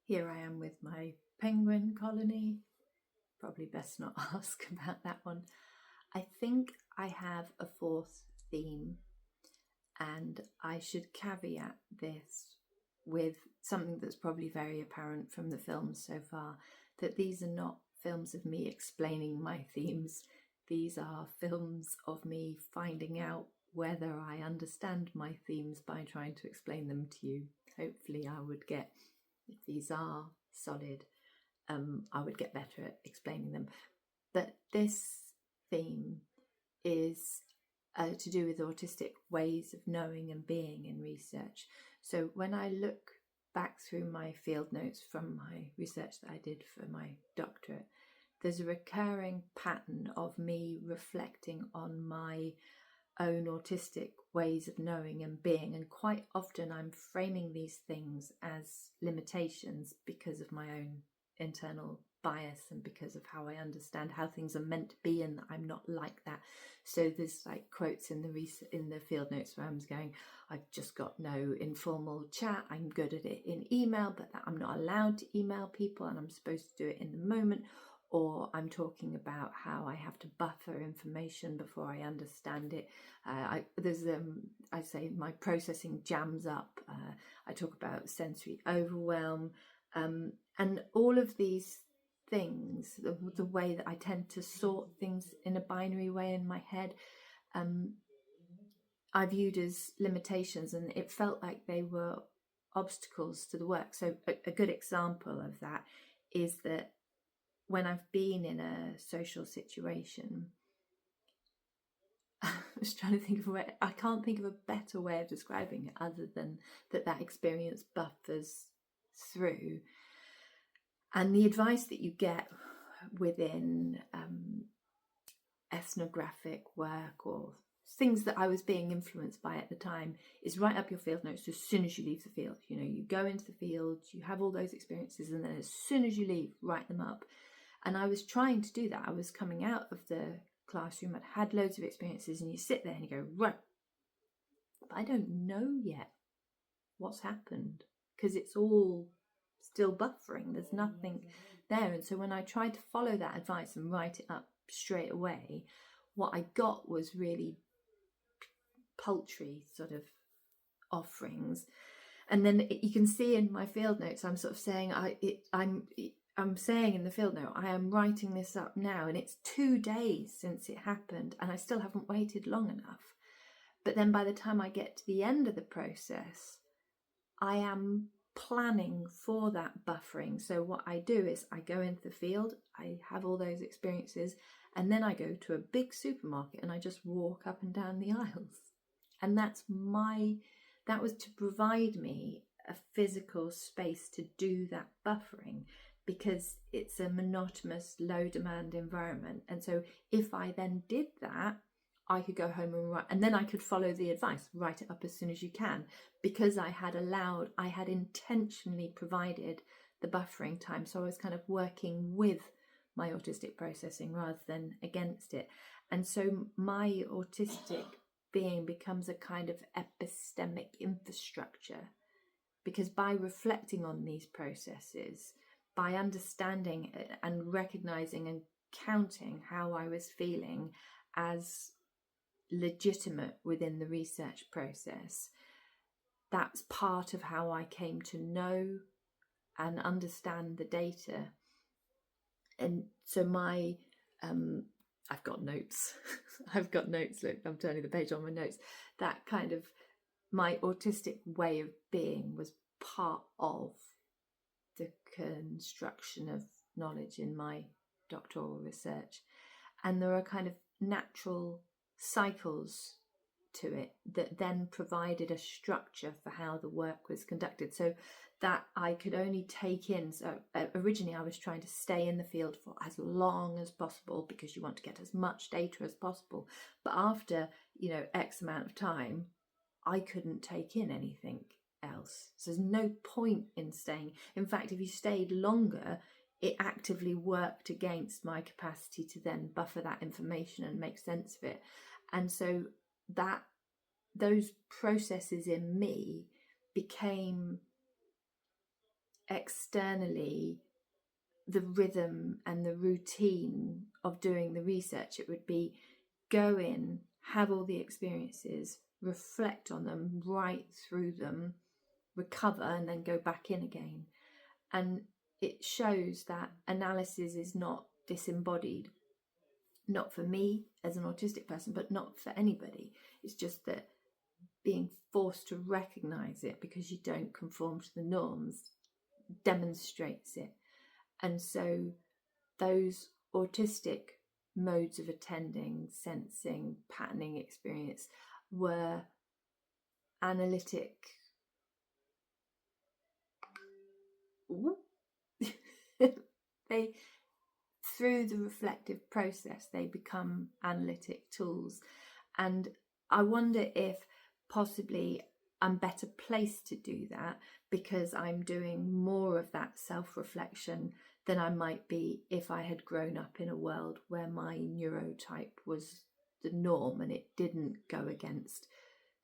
Here I am with my penguin colony. Probably best not ask about that one. I think I have a fourth theme, and I should caveat this with something that's probably very apparent from the films so far, that these are not films of me explaining my themes. These are films of me finding out whether I understand my themes by trying to explain them to you. Hopefully I would get, if these are solid, I would get better at explaining them. But this theme is to do with autistic ways of knowing and being in research. So when I look back through my field notes from my research that I did for my doctorate, there's a recurring pattern of me reflecting on my own autistic ways of knowing and being, and quite often I'm framing these things as limitations because of my own internal bias and because of how I understand how things are meant to be, and I'm not like that. So there's like quotes in the field notes where I'm going, I've just got no informal chat, I'm good at it in email, but that I'm not allowed to email people and I'm supposed to do it in the moment. Or I'm talking about how I have to buffer information before I understand it. I say my processing jams up. I talk about sensory overwhelm, and all of these things, the way that I tend to sort things in a binary way in my head, I viewed as limitations, and it felt like they were obstacles to the work. So a good example of that is that when I've been in a social situation, I was trying to think of I can't think of a better way of describing it other than that experience buffers through. And the advice that you get within ethnographic work or things that I was being influenced by at the time is write up your field notes as soon as you leave the field. You know, you go into the field, you have all those experiences, and then as soon as you leave, write them up. And I was trying to do that. I was coming out of the classroom, I'd had loads of experiences, and you sit there and you go, right, but I don't know yet what's happened because it's all still buffering. There's nothing there. And so when I tried to follow that advice and write it up straight away, what I got was really paltry sort of offerings. And then you can see in my field notes, I'm sort of saying, I'm saying in the field note, I am writing this up now, and it's 2 days since it happened, and I still haven't waited long enough. But then by the time I get to the end of the process, I am planning for that buffering. So what I do is I go into the field, I have all those experiences, and then I go to a big supermarket and I just walk up and down the aisles. And that was to provide me a physical space to do that buffering, because it's a monotonous, low demand environment. And so if I then did that, I could go home and write, and then I could follow the advice, write it up as soon as you can, because I had intentionally provided the buffering time. So I was kind of working with my autistic processing rather than against it. And so my autistic being becomes a kind of epistemic infrastructure, because by reflecting on these processes, by understanding and recognizing and counting how I was feeling as legitimate within the research process, that's part of how I came to know and understand the data. And so I've got notes. I've got notes. Look, I'm turning the page on my notes. That kind of my autistic way of being was part of the construction of knowledge in my doctoral research. And there are kind of natural cycles to it that then provided a structure for how the work was conducted, so that I could only take in. So originally I was trying to stay in the field for as long as possible, because you want to get as much data as possible. But after, X amount of time, I couldn't take in anything else. So there's no point in staying. In fact, if you stayed longer, it actively worked against my capacity to then buffer that information and make sense of it. And so those processes in me became externally the rhythm and the routine of doing the research. It would be go in, have all the experiences, reflect on them, write through them, recover, and then go back in again. And it shows that analysis is not disembodied, not for me as an autistic person, but not for anybody. It's just that being forced to recognize it because you don't conform to the norms demonstrates it. And so those autistic modes of attending, sensing, patterning experience were analytic. They, through the reflective process, they become analytic tools. And I wonder if possibly I'm better placed to do that because I'm doing more of that self-reflection than I might be if I had grown up in a world where my neurotype was the norm and it didn't go against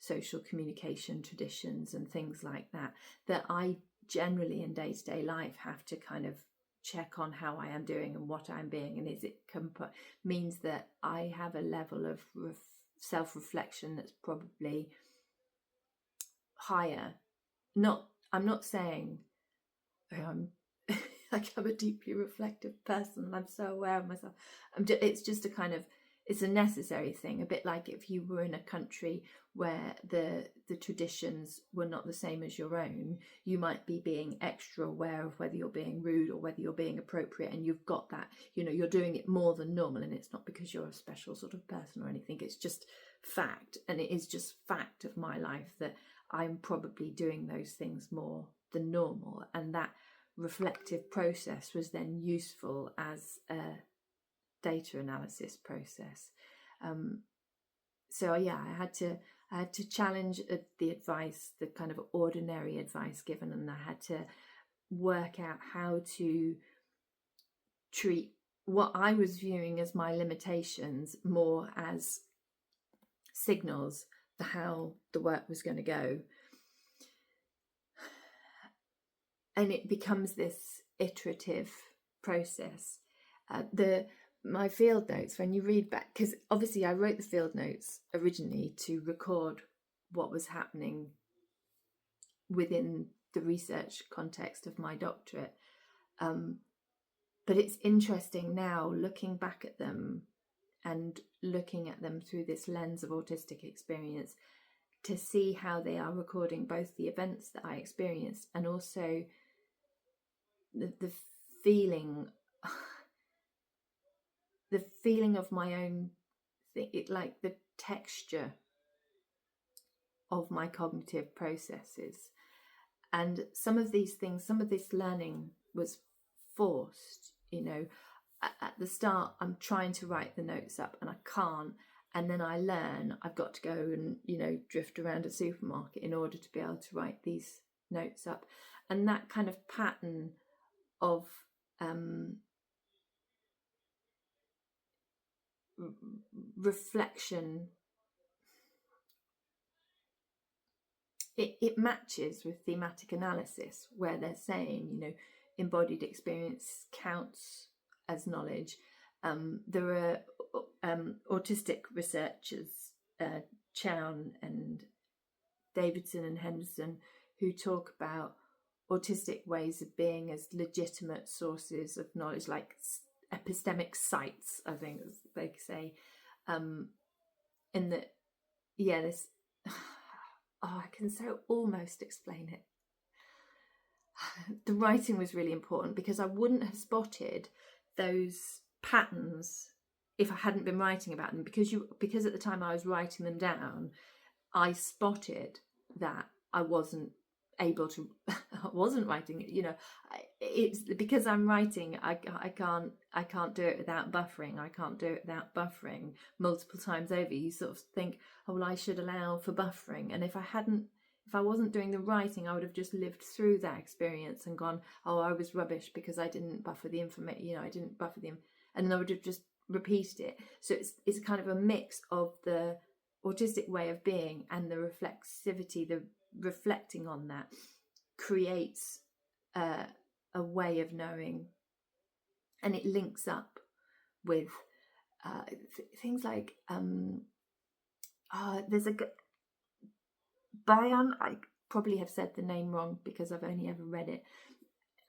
social communication traditions and things like that, that I generally in day-to-day life have to kind of check on how I am doing and what I'm being, and is it means that I have a level of self-reflection that's probably higher. I'm not saying I'm like I'm a deeply reflective person. I'm so aware of myself. It's just a kind of, it's a necessary thing. A bit like if you were in a country where the traditions were not the same as your own, you might be being extra aware of whether you're being rude or whether you're being appropriate, and you've got that, you're doing it more than normal, and it's not because you're a special sort of person or anything. It's just fact, and it is just fact of my life that I'm probably doing those things more than normal, and that reflective process was then useful as a data analysis process. So yeah, I had to challenge the advice, the kind of ordinary advice given, and I had to work out how to treat what I was viewing as my limitations more as signals for how the work was going to go. And it becomes this iterative process. My field notes, when you read back, because obviously I wrote the field notes originally to record what was happening within the research context of my doctorate. But it's interesting now looking back at them and looking at them through this lens of autistic experience to see how they are recording both the events that I experienced and also the feeling of my own thing, like the texture of my cognitive processes. And some of these things, some of this learning was forced. At the start I'm trying to write the notes up and I can't, and then I learn I've got to go and drift around a supermarket in order to be able to write these notes up. And that kind of pattern of reflection, it matches with thematic analysis, where they're saying embodied experience counts as knowledge. There are autistic researchers, Chown and Davidson and Henderson, who talk about autistic ways of being as legitimate sources of knowledge, like epistemic sites, I think as they say. In that, yeah, this I can so almost explain it. The writing was really important because I wouldn't have spotted those patterns if I hadn't been writing about them, because at the time I was writing them down, I spotted that I wasn't able to I wasn't writing it. It's because I'm writing, I can't do it without buffering. I can't do it without buffering multiple times over. You sort of think, oh well, I should allow for buffering, and if I wasn't doing the writing, I would have just lived through that experience and gone, oh, I was rubbish because I didn't buffer the information, I didn't buffer them, and then I would have just repeated it. So it's kind of a mix of the autistic way of being and the reflexivity, the reflecting on that creates way of knowing, and it links up with things like there's a Bion, I probably have said the name wrong because I've only ever read it,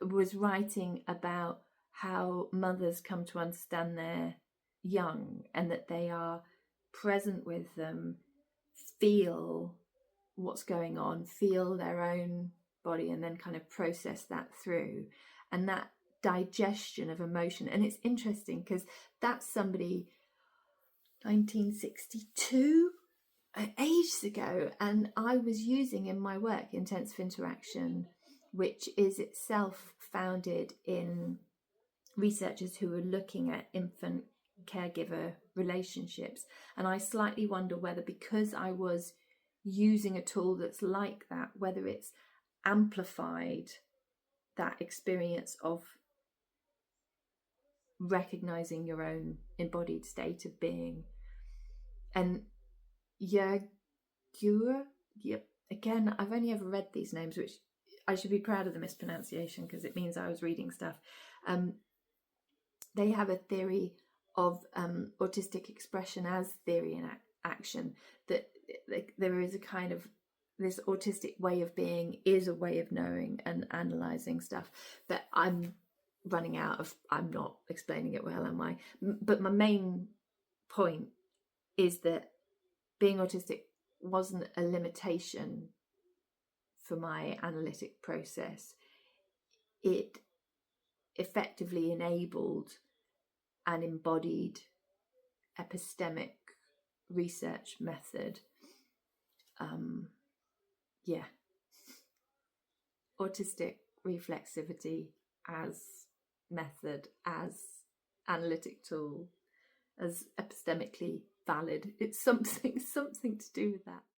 was writing about how mothers come to understand their young and that they are present with them, feel what's going on, feel their own body, and then kind of process that through. And that digestion of emotion. And it's interesting because that's somebody 1962, ages ago, and I was using in my work intensive interaction, which is itself founded in researchers who were looking at infant caregiver relationships. And I slightly wonder whether, because I was using a tool that's like that, whether it's amplified that experience of recognizing your own embodied state of being. And Yep. Again, I've only ever read these names, which I should be proud of the mispronunciation because it means I was reading stuff. They have a theory of autistic expression as theory and action, that there is a kind of this autistic way of being is a way of knowing and analysing stuff. But I'm not explaining it well, am I? But my main point is that being autistic wasn't a limitation for my analytic process. It effectively enabled an embodied epistemic research method. Autistic reflexivity as method, as analytic tool, as epistemically valid. It's something to do with that.